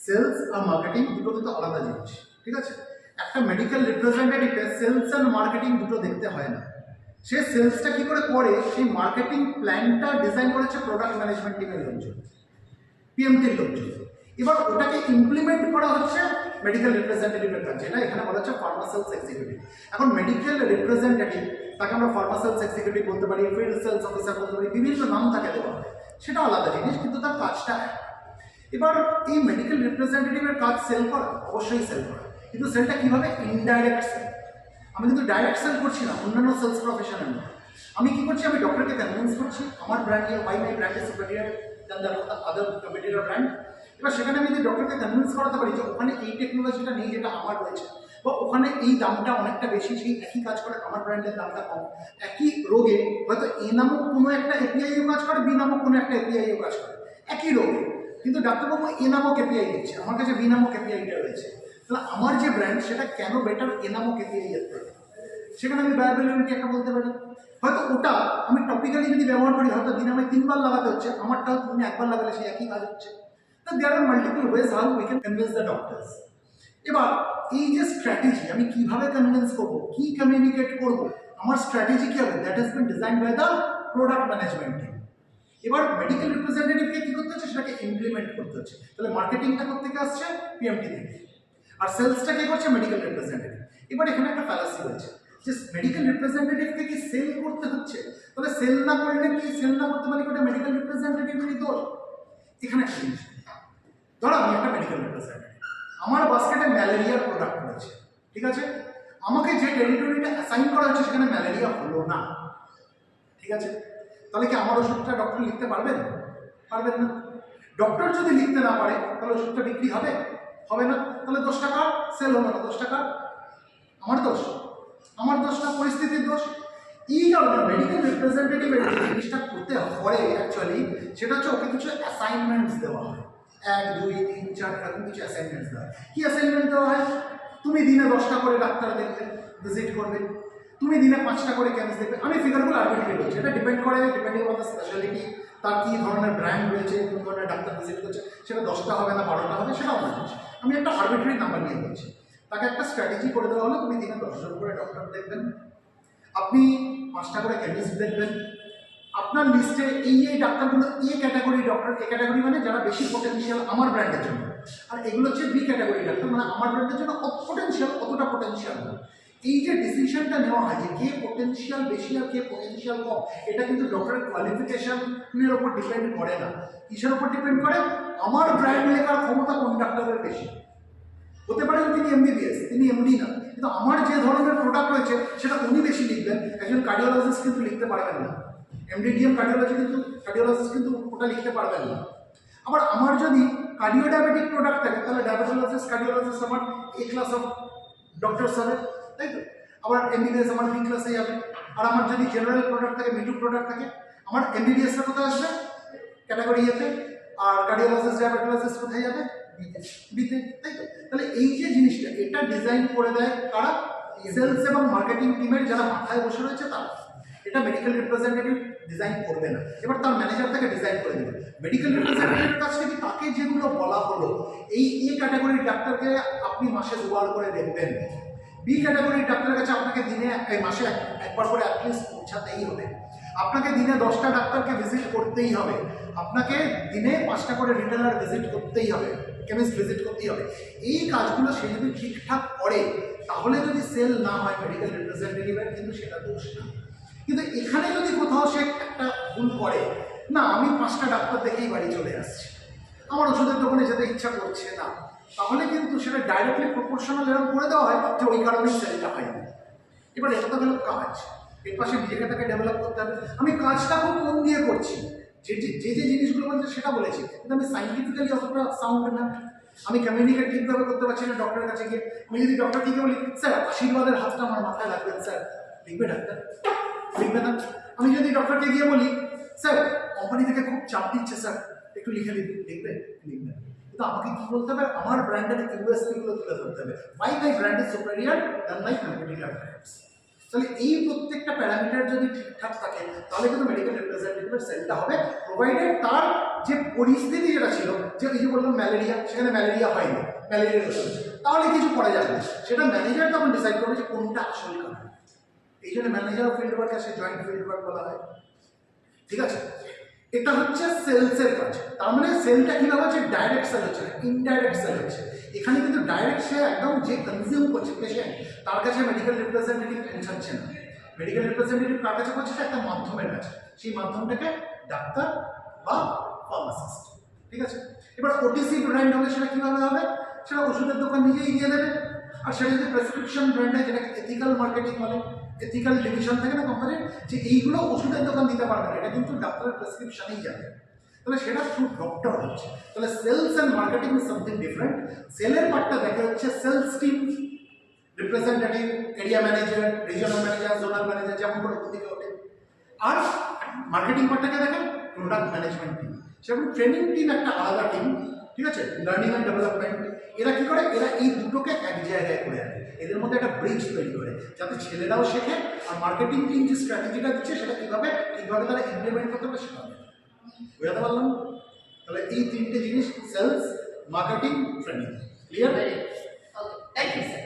Sales আর marketing দুটো কিন্তু আলাদা জিনিস, ঠিক আছে? একটা মেডিকেল রিপ্রেজেন্টেটিভকে সেলস অ্যান্ড মার্কেটিং দুটো দেখতে হয় না। সে সেলসটা কি করে করে, সেই মার্কেটিং প্ল্যানটা ডিজাইন করেছে প্রোডাক্ট ম্যানেজমেন্ট টিমের লোকজন, পিএমটির লোকজন। এবার ওটাকে ইমপ্লিমেন্ট করা হচ্ছে মেডিকেল রিপ্রেজেন্টেটিভের কাছে, যেটা এখানে বলা হচ্ছে ফার্মা সেলস এক্সিকিউটিভ। এখন মেডিকেল রিপ্রেজেন্টেটিভ, তাকে আমরা ফার্মা সেলস এক্সিকিউটিভ বলতে পারি, ফিল্ড সেলস অফিসার বলতে পারি, বিভিন্ন নাম তাকে দেওয়া হয়, সেটা আলাদা জিনিস, কিন্তু তার কাজটা এক। এবার এই মেডিকেল রিপ্রেজেন্টেটিভের কাজ সেল করা, অবশ্যই সেল করা, কিন্তু সেলটা কীভাবে? Indirect sale. আমি কিন্তু ডাইরেক্ট সেল করছি না অন্যান্য সেলস প্রফেশনের মধ্যে। আমি কি করছি? আমি ডক্টরকে কনভিন্স করছি আমার ব্র্যান্ড নিয়ে, why my brand is superior than the other competitor brand. এবার সেখানে আমি যদি ডক্টরকে কনভিন্স করাতে পারি যে ওখানে এই টেকনোলজিটা নেই যেটা আমার রয়েছে, বা ওখানে এই দামটা অনেকটা বেশি, সেই একই কাজ করে আমার ব্র্যান্ডের দামটা কম, একই রোগে হয়তো এ নামক কোনো একটা এপিআইও কাজ করে, বি নামক কোনো একটা এপিআইও কাজ করে, একই রোগে, কিন্তু ডাক্তারবাবু এ নামক এপিআই দিচ্ছে, আমার কাছে বি নামক এপিআইটা রয়েছে, তাহলে আমার যে ব্র্যান্ড সেটা কেন বেটার এ নামক এপিআই এর থেকে? সেখানে আমি ভায়াবিলিটি একটা বলতে পারি। হয়তো ওটা আমি টপিক্যালি যদি ব্যবহার করি, হয়তো দিনে আমি 3 বার লাগাতে হচ্ছে, আমারটা হয়তো দিনে 1 বার লাগালে সেই একই কাজ হচ্ছে। তো there are multiple ways how we can convince the doctors. এবার এই যে স্ট্র্যাটেজি, আমি কিভাবে কনভিন্স করবো, কি কমিউনিকেট করবো, আমার স্ট্র্যাটেজি কি হবে, that has been design by the product management team. এবার মেডিকেল রিপ্রেজেন্টেটিভকে কি করতে হচ্ছে? সেটাকে ইমপ্লিমেন্ট করতে হচ্ছে। তাহলে মার্কেটিংটা থেকে আসছে পিএমটি থেকে, আর সেলসটা কে করছে? Medical representative. এবার এখানে একটা ফ্যালাসি রয়েছে যে মেডিকেল রিপ্রেজেন্টেটিভকে কি সেল করতে হচ্ছে, তাহলে সেল না করলে কি, সেল না করতে পারলে ওটা মেডিকেল রিপ্রেজেন্টেটিভেরই দোষ। এখানে একটা জিনিস, ধরো আমি একটা মেডিকেল রিপ্রেজেন্টেটিভ, আমার বাস্কেটে ম্যালেরিয়ার প্রোডাক্ট রয়েছে, ঠিক আছে? আমাকে যে টেরিটরিটা অ্যাসাইন করা হচ্ছে সেখানে ম্যালেরিয়া হলো না, ঠিক আছে? তাহলে কি আমার ওষুধটা ডক্টর লিখতে পারবেন? পারবেন না। ডক্টর যদি লিখতে না পারে তাহলে ওষুধটা বিক্রি হবে? হবে না। তাহলে 10 টাকা সেল হলো না, 10 টাকা আমার দোষ? আমার দোষ না, পরিস্থিতির দোষ। এই কারণে মেডিকেল রিপ্রেজেন্টেটিভের যে জিনিসটা করতে হয় অ্যাকচুয়ালি, সেটা হচ্ছে ওকে কিছু অ্যাসাইনমেন্টস দেওয়া হয়, 1 2 3 4 এরকম কিছু অ্যাসাইনমেন্টস দেওয়া হয়। কি অ্যাসাইনমেন্ট দেওয়া হয়? তুমি দিনে 10টা করে ডাক্তার দেখবে, ভিজিট করবে, তুমি দিনে 5টা করে কেমিস্ট দেখবে। আমি ফিগারগুলো আর্বিট্রারি বলছি, এটা ডিপেন্ড করে ডিপেন্ডিং অন দ্য স্পেশালিটি, তার কী ধরনের ব্র্যান্ড রয়েছে, কোন ধরনের ডাক্তার ভিজিট করছে, সেটা 10টা হবে না 12টা হবে, সেটা অন্য জিনিস। আমি একটা আর্বিট্রারি নাম্বার নিয়ে বলছি। তাকে একটা স্ট্র্যাটেজি করে দেওয়া হলো, তুমি দিনে 10 জন করে ডক্টর দেখবেন, আপনি 5টা করে কেমিস্ট দেখবেন, আপনার লিস্টে এই ডাক্তারগুলো A category doctor, A category মানে যারা বেশি পোটেনশিয়াল আমার ব্র্যান্ডের জন্য, আর এগুলো হচ্ছে বি ক্যাটাগরি ডাক্তার, মানে আমার ব্র্যান্ডের জন্য পোটেনশিয়াল অতটা পোটেনশিয়াল না। এই যে ডিসিশনটা নেওয়া হয় যে কে পোটেনশিয়াল বেশি আর কে পোটেনশিয়াল কম, এটা কিন্তু ডক্টরের কোয়ালিফিকেশনের ওপর ডিপেন্ড করে না। কিসের ওপর ডিপেন্ড করে? আমার ব্র্যান্ড লেখার ক্ষমতা কোন ডাক্তারের বেশি। হতে পারেন তিনি এমবিবিএস, তিনি এমডি না, কিন্তু আমার যে ধরনের প্রোডাক্ট রয়েছে সেটা উনি বেশি লিখবেন, একজন কার্ডিওলজিস্ট কিন্তু লিখতে পারবেন না। এমডিডিএম কার্ডিওলজিস্ট কিন্তু ওটা লিখতে পারবেন না। আবার আমার যদি কার্ডিও ডায়াবেটিক প্রোডাক্ট থাকে, তাহলে ডায়াবেটোলজিস্ট কার্ডিওলজিস্ট আমার এ ক্লাস অফ ডক্টরস হবে, তাই তো? আবার এমবিবিএস আমার বি ক্লাসে যাবে। আর আমার যদি জেনারেল প্রোডাক্ট থাকে, মিডু প্রোডাক্ট থাকে, আমার এমবিবিএসটা কোথায় আসবে? ক্যাটাগরি এতে। আর কার্ডিওলজিস্ট ডায়াবেটোলজিস্ট কোথায় যাবে? বিতে, তাই তো? তাহলে এই যে জিনিসটা, এটা ডিজাইন করে দেয় কারা? সেলস এবং মার্কেটিং টিমের যারা মাথায় বসে রয়েছে তারা। এটা মেডিকেল রিপ্রেজেন্টেটিভ ডিজাইন করবে না, এবার তার ম্যানেজার থেকে ডিজাইন করে দেবে। মেডিকেল রিপ্রেজেন্টেটিভের কাছ থেকে তাকে যেগুলো বলা হলো, এই এ ক্যাটাগরির ডাক্তারকে আপনি মাসে 2 বার করে দেখবেন, বি ক্যাটাগরির ডাক্তারের কাছে আপনাকে দিনে মাসে একবার করে অ্যাটলিস্ট পৌঁছাতেই হবে, আপনাকে দিনে 10টা ডাক্তারকে ভিজিট করতেই হবে, আপনাকে দিনে 5টা করে রিটেলার ভিজিট করতেই হবে, কেমিস্ট ভিজিট করতেই হবে। এই কাজগুলো সে যদি ঠিকঠাক করে, তাহলে যদি সেল না হয় মেডিকেল রিপ্রেজেন্টেটিভের, কিন্তু সেটা দোষ না। কিন্তু এখানে যদি কোথাও সে একটা ভুল করে, না আমি 5টা ডাক্তার দেখেই বাড়ি চলে আসছি, আমার ওষুধের দোকানে যেতে ইচ্ছা করছে না, তাহলে কিন্তু সেটা ডাইরেক্টলি প্রপোর্শনাল এরকম করে দেওয়া হয় যে ওই কারণেই সেলটা হয়নি। এবার এটা তো গেল কাজ, এর পাশে নিজেকে তাকে ডেভেলপ করতে হবে। আমি কাজটা খুব মন দিয়ে করছি, যে জিনিসগুলো বলছে সেটা বলেছি, কিন্তু আমি সাইন্টিফিক্যালি অতটা সাউন্ড না, আমি কমিউনিকেট ঠিকভাবে করতে পারছি না ডক্টরের কাছে গিয়ে। আমি যদি ডক্টরকে গিয়ে বলি, স্যার আশীর্বাদের হাতটা আমার মাথায় রাখবেন স্যার, লিখবে ডাক্তার? লিখবে না। আমি যদি ডক্টরকে গিয়ে বলি, স্যার কোম্পানি থেকে খুব চাপ দিচ্ছে স্যার, একটু লিখে দিন, লিখবে? লিখবে। কিন্তু আমাকে কি বলতে হবে? আমার ব্র্যান্ডের ইউএসপিগুলো তুলে ধরতে হবে, মাই brand is superior than my competitor brands. তাহলে এই প্রত্যেকটা প্যারামিটার যদি ঠিকঠাক থাকে, তাহলে কিন্তু মেডিকেল রিপ্রেজেন্টেটিভের সেলটা হবে, প্রোভাইডেড তার যে পরিস্থিতি যেটা ছিল, যে এই যে বললাম ম্যালেরিয়া, সেখানে ম্যালেরিয়া হয়নি, ম্যালেরিয়ার ওষুধ, তাহলে কিছু করা যাবে না, সেটা ম্যানেজার তখন ডিসাইড করবে যে কোনটা আসল কারণ। এই জন্য ম্যানেজার অফ ফিল্ড ওয়ার্ক আসে, জয়েন্ট ফিল্ড ওয়ার্ক বলা হয়। ঠিক আছে, এটা হচ্ছে সেলসের কাজ। তার মানে সেলটা কিভাবে হচ্ছে, ডাইরেক্ট সেল হচ্ছে না, ইনডাইরেক্ট সেল হচ্ছে। এখানে কিন্তু ডাইরেক্ট সে একদম যে কনজিউম করছে পেশেন্ট, তার কাছে মেডিকেল রিপ্রেজেন্টেটিভ পৌঁছাচ্ছে না। মেডিকেল রিপ্রেজেন্টেটিভ কার কাছে পৌঁছাচ্ছে, একটা মাধ্যমের কাছে, সেই মাধ্যমটাকে ডাক্তার বা ফার্মাসিস্ট। ঠিক আছে, এবার ওটিসি ব্র্যান্ড হলে সেটা কীভাবে হবে, সেটা ওষুধের দোকান নিজেই দিয়ে দেবে। আর সেটা যদি প্রেসক্রিপশন ব্র্যান্ড হয়, যেটাকে এথিক্যাল মার্কেটিং বলে, এথিক্যাল ডিভিশন থাকে না কোম্পানির, যে এইগুলো ওষুধের দোকান দিতে পারবে না, এটা কিন্তু ডাক্তারের প্রেসক্রিপশনেই যাবে, তাহলে সেটা শুধু ডক্টর হচ্ছে। তাহলে sales and marketing is something different. সেলের পার্টটা দেখা হচ্ছে sales team, representative, area manager, regional manager, zonal manager, যেমন করে দিকে ওঠে। আর মার্কেটিং পার্টটাকে দেখেন প্রোডাক্ট ম্যানেজমেন্ট টিম, সেরকম ট্রেনিং টিম একটা আলাদা টিম। ঠিক আছে, লার্নিং অ্যান্ড ডেভেলপমেন্ট, এরা কি করে, এরা এই দুটোকে এক জায়গায় করে আনে, এদের মধ্যে একটা ব্রিজ তৈরি করে, যাতে ছেলেরাও শেখে, আর মার্কেটিং টিম যে স্ট্র্যাটেজিটা দিচ্ছে সেটা কীভাবে ঠিকভাবে তারা ইমপ্লিমেন্ট করতে পারে সেটা বুঝাতে পারলাম। তাহলে এই তিনটে জিনিস, sales, marketing, training. Clear? Okay, thank you sir.